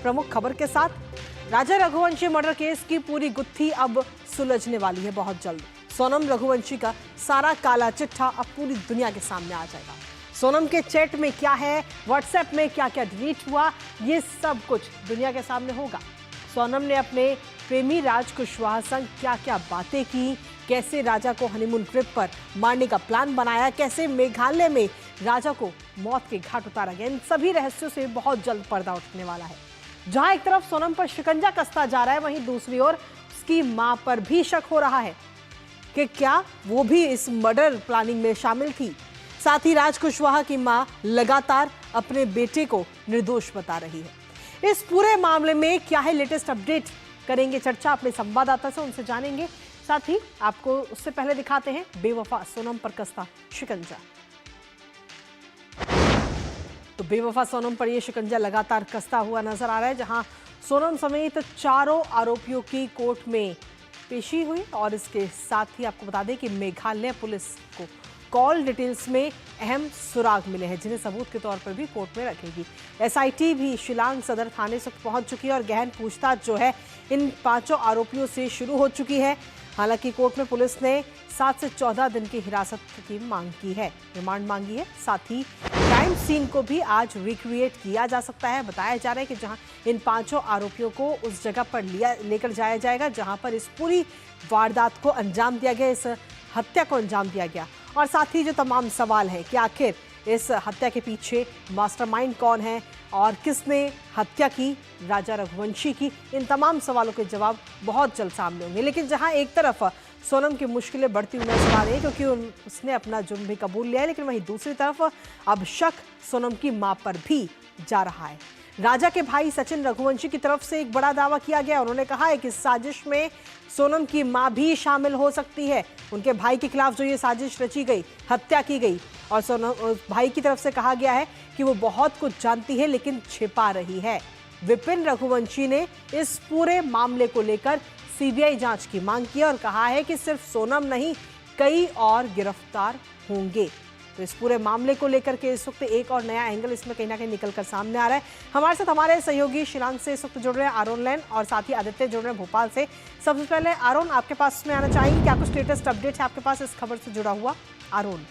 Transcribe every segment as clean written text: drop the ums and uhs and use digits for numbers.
प्रमुख खबर के साथ। राजा रघुवंशी मर्डर केस की पूरी गुत्थी अब सुलझने वाली है बहुत जल्द। सोनम रघुवंशी का सारा काला चिट्ठा अब पूरी दुनिया के सामने आ जाएगा। सोनम के चैट में क्या है, व्हाट्सएप में क्या क्या डिलीट हुआ, ये सब कुछ दुनिया के सामने होगा। सोनम ने अपने प्रेमी राज कुशवाहा संग क्या क्या बातें की, कैसे राजा को हनीमून ट्रिप पर मारने का प्लान बनाया, कैसे मेघालय में राजा को मौत के घाट उतारा गया, इन सभी रहस्यों से बहुत जल्द पर्दा उठने वाला है। जहां एक तरफ सोनम पर शिकंजा कसता जा रहा है, वहीं दूसरी ओर उसकी मां पर भी शक हो रहा है कि क्या वो भी इस मर्डर प्लानिंग में शामिल थी। साथ ही राज कुशवाहा की मां लगातार अपने बेटे को निर्दोष बता रही है। इस पूरे मामले में क्या है लेटेस्ट अपडेट, करेंगे चर्चा अपने संवाददाता से, उनसे जानेंगे। साथ ही आपको उससे पहले दिखाते हैं बेवफा सोनम पर कसता शिकंजा। तो बेवफा सोनम पर यह शिकंजा लगातार कसता हुआ नजर आ रहा है, जहां सोनम समेत चारों आरोपियों की कोर्ट में पेशी हुई। और इसके साथ ही आपको बता दें कि मेघालय पुलिस को कॉल डिटेल्स में अहम सुराग मिले हैं, जिन्हें सबूत के तौर पर भी कोर्ट में रखेगी। एसआईटी भी शिलांग सदर थाने से पहुंच चुकी है और गहन पूछताछ जो है इन 5 आरोपियों से शुरू हो चुकी है। हालांकि कोर्ट में पुलिस ने 7 से 14 दिन की हिरासत की मांग की है, रिमांड मांगी है। साथ ही क्राइम सीन को भी आज रिक्रिएट किया जा सकता है। बताया जा रहा है कि जहां इन 5 आरोपियों को उस जगह पर लेकर जाया जाएगा जहां पर इस पूरी वारदात को अंजाम दिया गया, इस हत्या को अंजाम दिया गया। और साथ ही जो तमाम सवाल है कि आखिर इस हत्या के पीछे मास्टरमाइंड कौन है और किसने हत्या की राजा रघुवंशी की, इन तमाम सवालों के जवाब बहुत जल्द सामने होंगे। लेकिन जहां एक तरफ सोनम की मुश्किलें बढ़ती हुई नजर आ रही है क्योंकि उसने अपना जुर्म भी कबूल लिया है, लेकिन वहीं दूसरी तरफ अब शक सोनम की मां पर भी जा रहा है। राजा के भाई सचिन रघुवंशी की तरफ से एक बड़ा दावा किया गया। उन्होंने कहा है कि साजिश में सोनम की मां भी शामिल हो सकती है। उनके भाई के खिलाफ जो ये साजिश रची गई, हत्या की गई, और सोनम भाई की तरफ से कहा गया है कि वो बहुत कुछ जानती है लेकिन छिपा रही है। विपिन रघुवंशी ने इस पूरे मामले को लेकर सीबीआई जांच की मांग की और कहा है कि सिर्फ सोनम नहीं, कई और गिरफ्तार होंगे। तो इस पूरे मामले को लेकर के इस वक्त एक और नया एंगल इसमें कहीं ना कहीं निकलकर सामने आ रहा है। हमारे साथ हमारे सहयोगी शिलांग से इस वक्त जुड़ रहे हैं आरोन लैन, और साथ ही आदित्य जुड़ रहे हैं भोपाल से। सबसे पहले आरोन, आपके पास में आना चाहेंगे, क्या कुछ लेटेस्ट अपडेट है आपके पास इस खबर से जुड़ा हुआ? आरोन।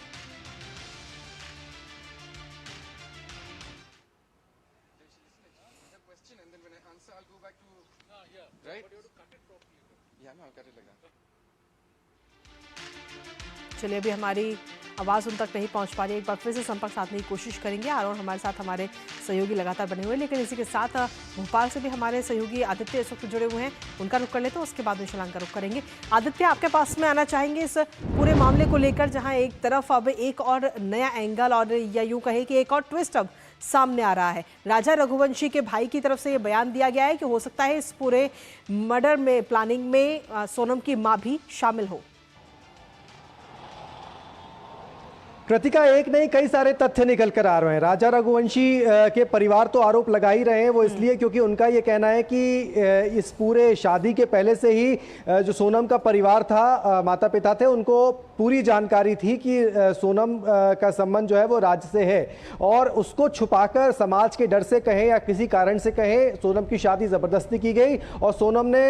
चलिए, अभी हमारी आवाज़ उन तक नहीं पहुंच पा रही, एक बार फिर से संपर्क साधने की कोशिश करेंगे। आरोन हमारे साथ हमारे सहयोगी लगातार बने हुए हैं, लेकिन इसी के साथ भोपाल से भी हमारे सहयोगी आदित्य इस वक्त जुड़े हुए हैं, उनका रुख कर लेते हैं, उसके बाद में शिलांग का रुख करेंगे। आदित्य, आपके पास में आना चाहेंगे इस पूरे मामले को लेकर, जहाँ एक तरफ अब एक और नया एंगल और या यूँ कहे कि एक और ट्विस्ट अब सामने आ रहा है। राजा रघुवंशी के भाई की तरफ से ये बयान दिया गया है कि हो सकता है इस पूरे मर्डर में, प्लानिंग में सोनम की माँ भी शामिल हो। कृतिका, एक नहीं कई सारे तथ्य निकल कर आ रहे हैं। राजा रघुवंशी के परिवार तो आरोप लगा ही रहे हैं, वो इसलिए क्योंकि उनका ये कहना है कि इस पूरे शादी के पहले से ही जो सोनम का परिवार था, माता पिता थे, उनको पूरी जानकारी थी कि सोनम का संबंध जो है वो राज से है, और उसको छुपाकर समाज के डर से कहें या किसी कारण से कहें सोनम की शादी ज़बरदस्ती की गई। और सोनम ने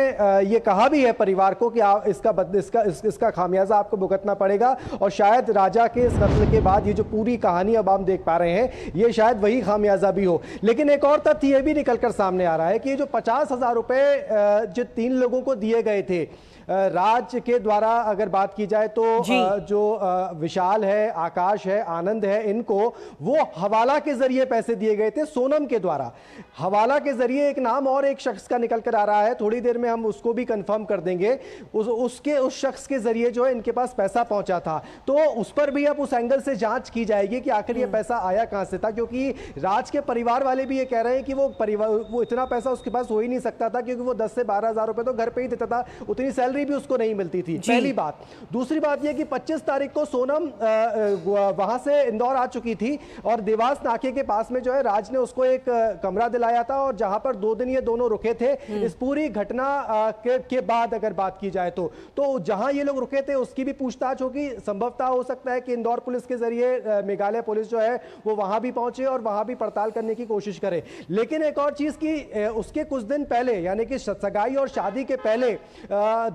ये कहा भी है परिवार को कि इसका खामियाजा आपको भुगतना पड़ेगा। और शायद राजा के इस कत्ल के बाद ये जो पूरी कहानी अब हम देख पा रहे हैं, ये शायद वही खामियाजा भी हो। लेकिन एक और तथ्य ये भी निकलकर सामने आ रहा है कि ये जो 50,000 रुपए जो 3 लोगों को दिए गए थे राज के द्वारा, अगर बात की जाए तो जो विशाल है, आकाश है, आनंद है, इनको वो हवाला के जरिए पैसे दिए गए थे सोनम के द्वारा। हवाला के जरिए एक नाम और एक शख्स का निकल कर आ रहा है, थोड़ी देर में हम उसको भी कंफर्म कर देंगे। उस शख्स के जरिए जो है इनके पास पैसा पहुंचा था, तो उस पर भी अब उस एंगल से जांच की जाएगी कि आखिर ये पैसा आया कहां से था। क्योंकि राज के परिवार वाले भी ये कह रहे हैं कि वो इतना पैसा उसके पास हो ही नहीं सकता था, क्योंकि वो 10 से 12,000 रुपए तो घर पे ही देता था, उतनी सैलरी भी उसको नहीं मिलती थी। पहली बात। दूसरी बात यह कि 25 तारीख को सोनम वहां से इंदौर आ चुकी थी और देवास नाके के पास में जो है राज ने उसको एक कमरा दिलाया था और जहां पर 2 दिन ये दोनों रुके थे। इस पूरी घटना के बाद अगर बात की जाए तो जहां ये लोग रुके थे उसकी भी पूछताछ होगी। संभवतः हो सकता है कि इंदौर पुलिस के जरिए मेघालय पुलिस जो है वो वहां भी पहुंचे और वहां भी पड़ताल करने की कोशिश करे। लेकिन एक और चीज की उसके कुछ दिन पहले यानी कि सगाई और शादी के पहले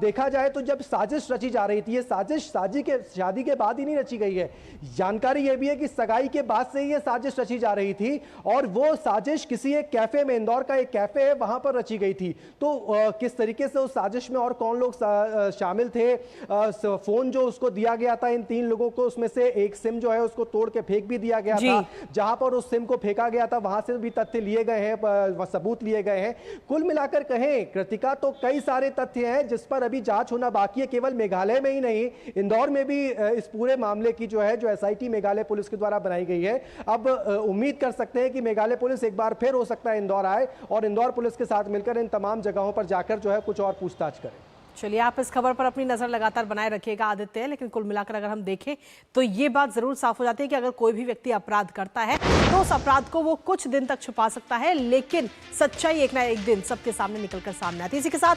देखा जाए तो जब साजिश रची जा रही थी, ये साजिश शादी के बाद ही नहीं रची गई है। जानकारी यह भी है कि सगाई के बाद से ही ये साजिश रची जा रही थी और वो साजिश किसी एक कैफे में, इंदौर का एक कैफे है वहां पर रची गई थी। तो किस तरीके से उस साजिश में और कौन लोग शामिल थे, फोन जो उसको दिया गया था इन 3 लोगों को, उसमें से एक सिम जो है उसको तोड़ के फेंक भी दिया गया था। जहां पर उस सिम को फेंका गया था वहां से भी तथ्य लिए गए हैं, सबूत लिए गए हैं। कुल मिलाकर कहें कृतिका तो कई सारे तथ्य हैं जिस पर अभी जांच होना बाकी है। केवल मेघालय में ही नहीं, इंदौर में भी इस पूरे मामले की जो एसआईटी मेघालय पुलिस के द्वारा बनाई गई है। अब उम्मीद कर सकते हैं कि मेघालय पुलिस एक बार फिर हो सकता है इंदौर आए और इंदौर पुलिस के साथ मिलकर इन तमाम जगहों पर जाकर जो है कुछ और पूछताछ करे। चलिए, आप इस खबर पर अपनी नजर लगातार बनाए रखिएगा आदित्य। लेकिन कुल मिलाकर अगर हम देखें तो ये बात जरूर साफ हो जाती है कि अगर कोई भी व्यक्ति अपराध करता है तो उस अपराध को वो कुछ दिन तक छुपा सकता है, लेकिन सच्चाई एक ना एक दिन सबके सामने निकलकर सामने आती है। इसी के साथ